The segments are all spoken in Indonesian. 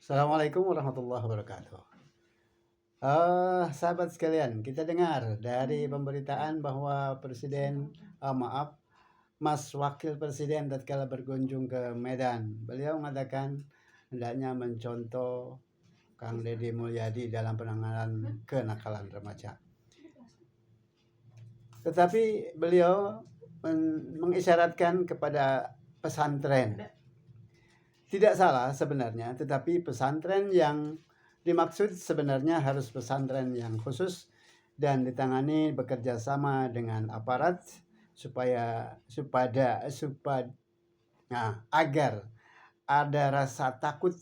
Assalamualaikum warahmatullahi wabarakatuh. Sahabat sekalian, kita dengar dari pemberitaan bahwa Mas Wakil Presiden tatkala berkunjung ke Medan, beliau mengatakan hendaknya mencontoh Kang Deddy Mulyadi dalam penanganan kenakalan remaja. Tetapi beliau mengisyaratkan kepada pesantren. Tidak salah sebenarnya, tetapi pesantren yang dimaksud sebenarnya harus pesantren yang khusus dan ditangani bekerja sama dengan aparat agar ada rasa takut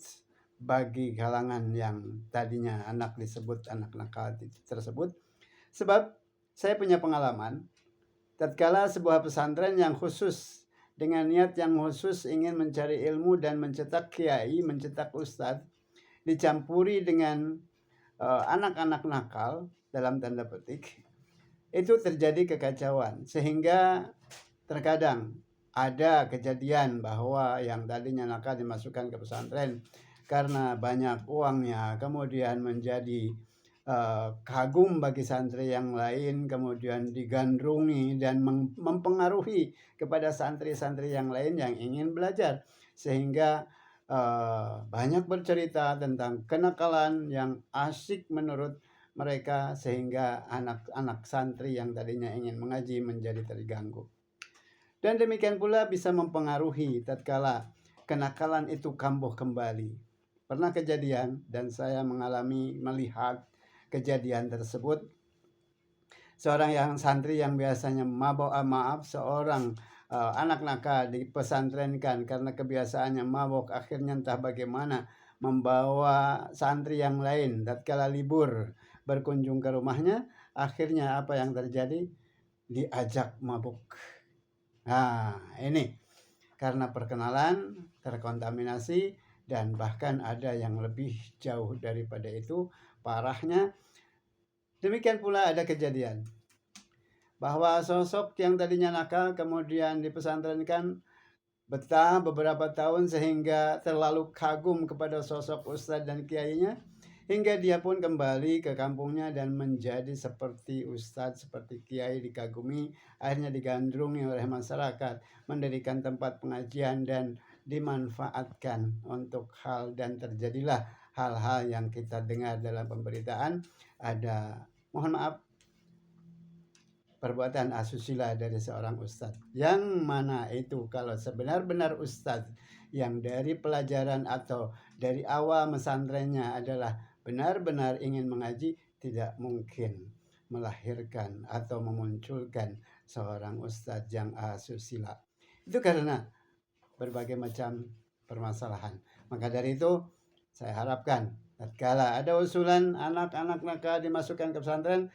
bagi kalangan yang tadinya anak disebut anak nakal tersebut. Sebab saya punya pengalaman tatkala sebuah pesantren yang khusus dengan niat yang khusus ingin mencari ilmu dan mencetak kiai, mencetak ustadz, dicampuri dengan anak-anak nakal dalam tanda petik, itu terjadi kekacauan. Sehingga terkadang ada kejadian bahwa yang tadinya nakal dimasukkan ke pesantren karena banyak uangnya, kemudian menjadi kagum bagi santri yang lain, kemudian digandrungi dan mempengaruhi kepada santri-santri yang lain yang ingin belajar, sehingga banyak bercerita tentang kenakalan yang asik menurut mereka, sehingga anak-anak santri yang tadinya ingin mengaji menjadi terganggu. Dan demikian pula bisa mempengaruhi tatkala kenakalan itu kambuh kembali. Pernah kejadian dan saya melihat kejadian tersebut. Seorang santri yang biasanya seorang anak nakal dipesantrenkan karena kebiasaannya mabok, akhirnya entah bagaimana membawa santri yang lain tatkala libur berkunjung ke rumahnya. Akhirnya apa yang terjadi? Diajak mabuk. Nah, ini karena perkenalan terkontaminasi, dan bahkan ada yang lebih jauh daripada itu parahnya. Demikian pula ada kejadian bahwa sosok yang tadinya nakal kemudian dipesantrenkan betah beberapa tahun sehingga terlalu kagum kepada sosok ustadz dan kiainya, hingga dia pun kembali ke kampungnya dan menjadi seperti ustadz, seperti kiai, dikagumi, akhirnya digandrungi oleh masyarakat, mendirikan tempat pengajian dan dimanfaatkan untuk hal, dan terjadilah hal-hal yang kita dengar dalam pemberitaan. Ada, mohon maaf, perbuatan asusila dari seorang ustadz, yang mana itu kalau sebenar-benar ustadz yang dari pelajaran atau dari awal pesantrennya adalah benar-benar ingin mengaji, tidak mungkin melahirkan atau memunculkan seorang ustadz yang asusila. Itu karena berbagai macam permasalahan. Maka dari itu saya harapkan tatkala ada usulan anak-anak nakal dimasukkan ke pesantren,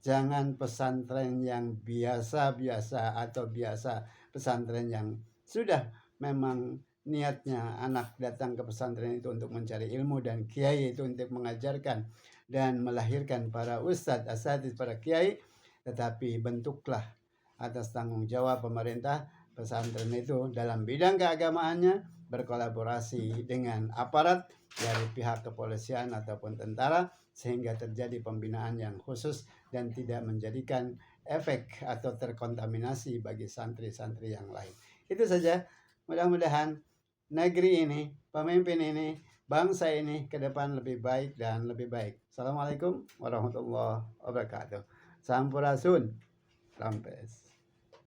jangan pesantren yang biasa-biasa atau biasa pesantren yang sudah memang niatnya anak datang ke pesantren itu untuk mencari ilmu dan kiai itu untuk mengajarkan dan melahirkan para ustadz, asatidz, para kiai. Tetapi bentuklah atas tanggung jawab pemerintah pesantren itu dalam bidang keagamaannya berkolaborasi dengan aparat dari pihak kepolisian ataupun tentara, sehingga terjadi pembinaan yang khusus dan tidak menjadikan efek atau terkontaminasi bagi santri-santri yang lain. Itu saja. Mudah-mudahan negeri ini, pemimpin ini, bangsa ini ke depan lebih baik dan lebih baik. Assalamualaikum warahmatullahi wabarakatuh. Sampurasun. Rampes.